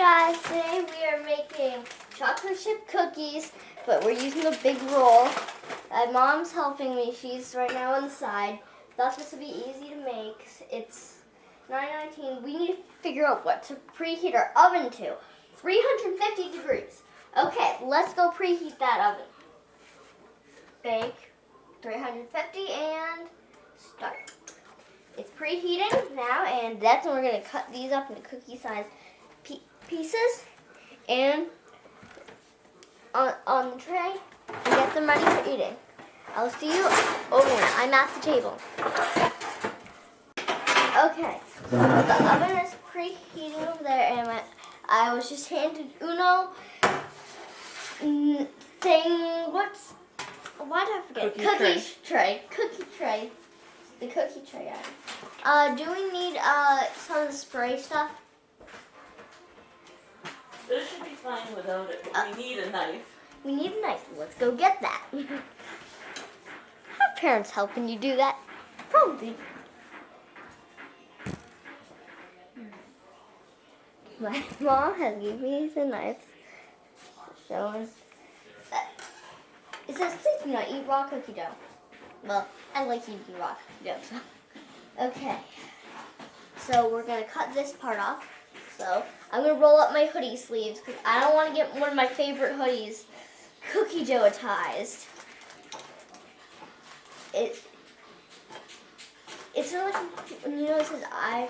guys, today we are making chocolate chip cookies, but we're using a big roll. Mom's helping me. She's right now on the side. That's supposed to be easy to make. It's 9:19. We need to figure out what to preheat our oven to. 350 degrees. Okay, let's go preheat that oven. Bake 350 and start. It's preheating now, and that's when we're going to cut these up into cookie-sized pieces and on the tray and get them ready for eating. I'll see you over there. I'm at the table. Okay, so the oven is preheating over there, and I was just handed Uno thing. Why did I forget? Cookie tray. The cookie tray. Do we need some of the spray stuff? It should be fine without it, but we need a knife. We need a knife. Let's go get that. Have parents helping you do that? Probably. My mom has given me the knife. Showing that it says, please do not eat raw cookie dough. Well, I like eating raw cookie dough. So. Okay. So we're going to cut this part off. So I'm going to roll up my hoodie sleeves because I don't want to get one of my favorite hoodies cookie doughatized. It's sort of like, you know, it says I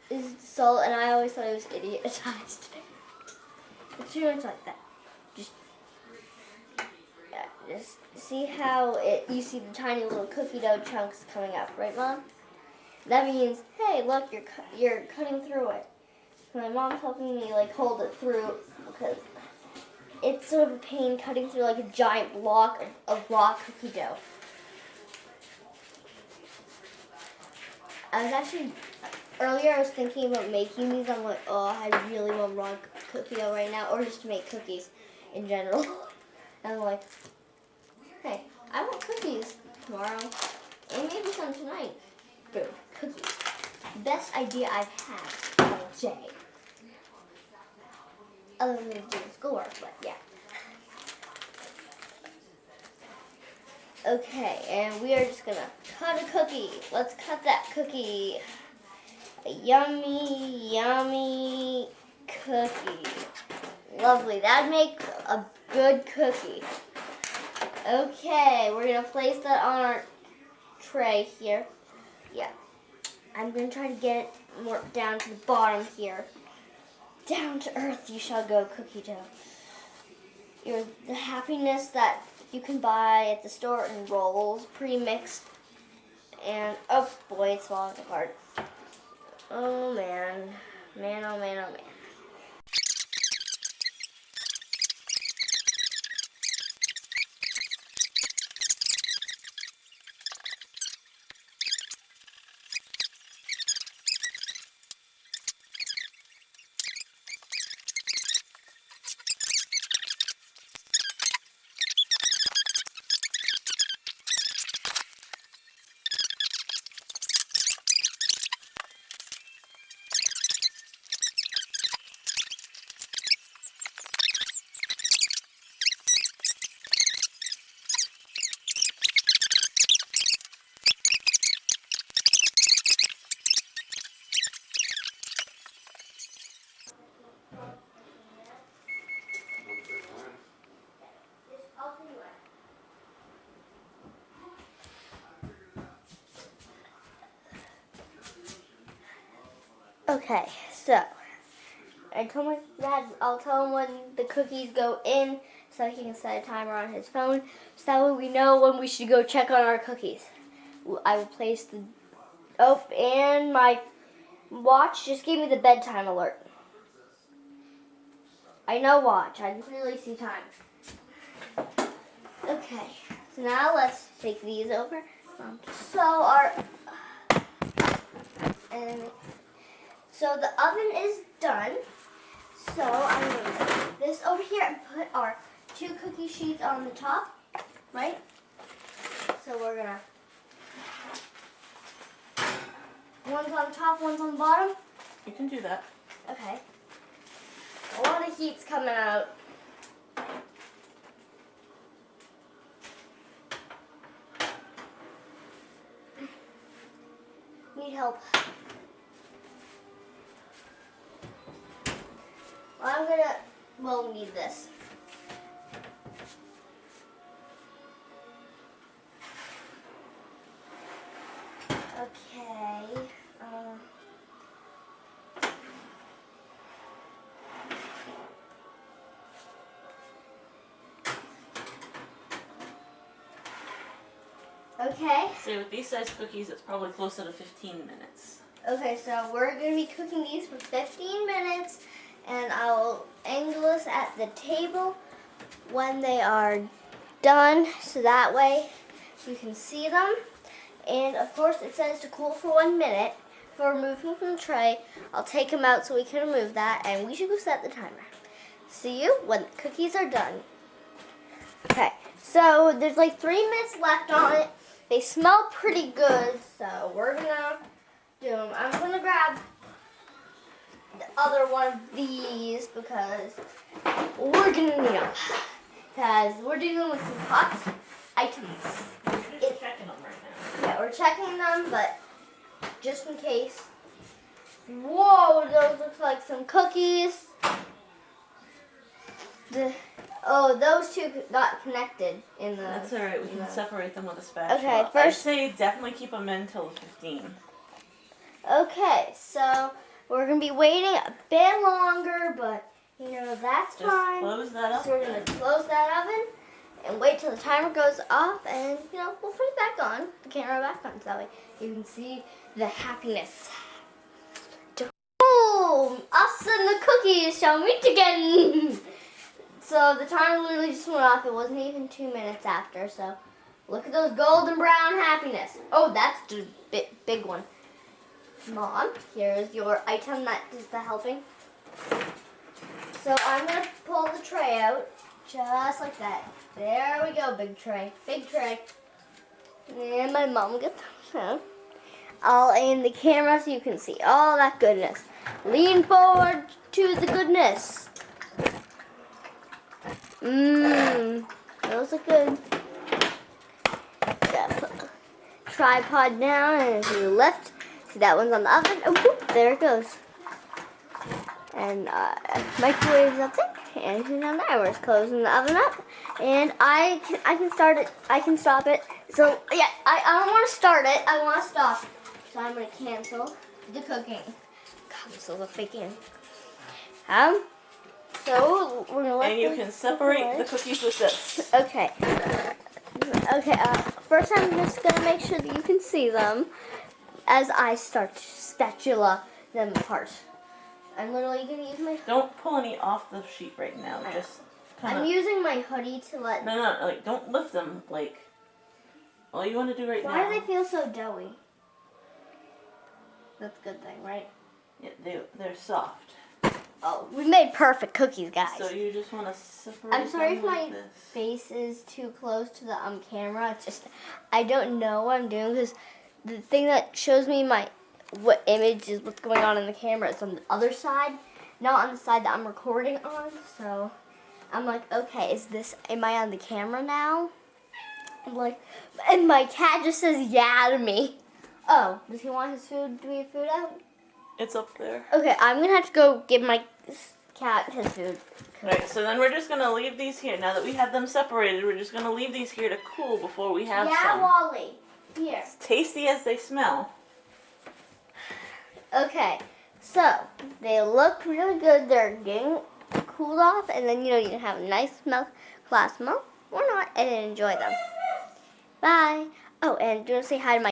is salt, and I always thought it was idiotized. It's pretty much like that. Just see how you see the tiny little cookie dough chunks coming up, right, Mom? That means, hey, look, you're cutting through it. My mom's helping me like hold it through because it's sort of a pain cutting through like a giant block of raw cookie dough. Earlier I was thinking about making these. I'm like, oh, I really want raw cookie dough right now, or just to make cookies in general. And I'm like, hey, I want cookies tomorrow, and maybe some tonight. Boom, cookies. Best idea I've had all day. Other than doing schoolwork, but yeah. Okay, and we are just gonna cut a cookie. Let's cut that cookie. A yummy, yummy cookie. Lovely. That'd make a good cookie. Okay, we're gonna place that on our tray here. Yeah. I'm gonna try to get it more down to the bottom here. Down to earth you shall go, cookie dough. The happiness that you can buy at the store in rolls, pre-mixed. And, oh boy, it's falling apart. Oh man. Man, oh man, oh man. Okay, so I told my dad I'll tell him when the cookies go in so he can set a timer on his phone so that way we know when we should go check on our cookies. I will place and my watch just gave me the bedtime alert. I know watch, I can clearly see time. Okay, so now let's take these over. So the oven is done. So I'm going to put this over here and put our 2 cookie sheets on the top, right? So we're going to, one's on top, one's on the bottom. You can do that. Okay. A lot of heat's coming out. Need help. Well, we'll need this. Okay. Okay. See, with these size cookies, it's probably closer to 15 minutes. Okay, so we're going to be cooking these for 15 minutes, and I'll angle us at the table when they are done, so that way you can see them. And of course, it says to cool for 1 minute. For removing from the tray, I'll take them out so we can remove that, and we should go set the timer. See you when the cookies are done. Okay, so there's like 3 minutes left on it. They smell pretty good, so we're gonna do them. I'm gonna grab the other one of these because we're gonna need them. Because we're dealing with some hot items. We're just checking them right now. Yeah, we're checking them, but just in case. Whoa, those look like some cookies. Those two got connected in the... That's alright, we can separate them with a spatula. Okay, I'd first... say definitely keep them in until 15. Okay, so we're going to be waiting a bit longer, but, that's Just fine. close that up. So we're going to close that oven and wait till the timer goes off, and, we'll put it back on, the camera back on, so that way you can see the happiness. Oh, us and the cookies shall meet again. So the timer literally just went off. It wasn't even 2 minutes after. So look at those golden brown happiness. Oh, that's the big one. Mom, here's your item that is the helping. So I'm going to pull the tray out just like that. There we go, big tray. Big tray. And my mom gets out. I'll aim the camera so you can see all that goodness. Lean forward to the goodness. Those look good. Yeah, put the tripod down, and if you lift, see that one's on the oven. Oh, whoop, there it goes. And microwave's up there, and it's down there. We're just closing the oven up, and I can start it. I can stop it. So yeah, I don't want to start it. I want to stop it. So I'm gonna cancel the cooking. God, this is a fake in. So we're gonna let And you can separate the cookies with this. Okay. Okay. First, I'm just gonna make sure that you can see them as I start to spatula them apart. I'm literally gonna use my. Don't pull any off the sheet right now. Just kind of. I'm using my hoodie to let. No, like don't lift them. Like all you want to do right now. Why do they feel so doughy? That's a good thing, right? Yeah, they're soft. Oh, we made perfect cookies, guys. So you just want to separate. I'm sorry them if my like this. face is too close to the camera. It's just I don't know what I'm doing because the thing that shows me what image is what's going on in the camera is on the other side, not on the side that I'm recording on. So I'm like, okay, am I on the camera now? I'm like, and my cat just says yeah to me. Oh, does he want his food? Do we have food out? It's up there. Okay, I'm gonna have to go give my cat his food. Alright, so then we're just gonna leave these here. Now that we have them separated, we're just gonna leave these here to cool before we have some. Yeah, Wally. Here. As tasty as they smell. Okay, so they look really good. They're getting cooled off, and then you can have a nice glass milk or not, and enjoy them. Bye. Oh, and do you want to say hi to my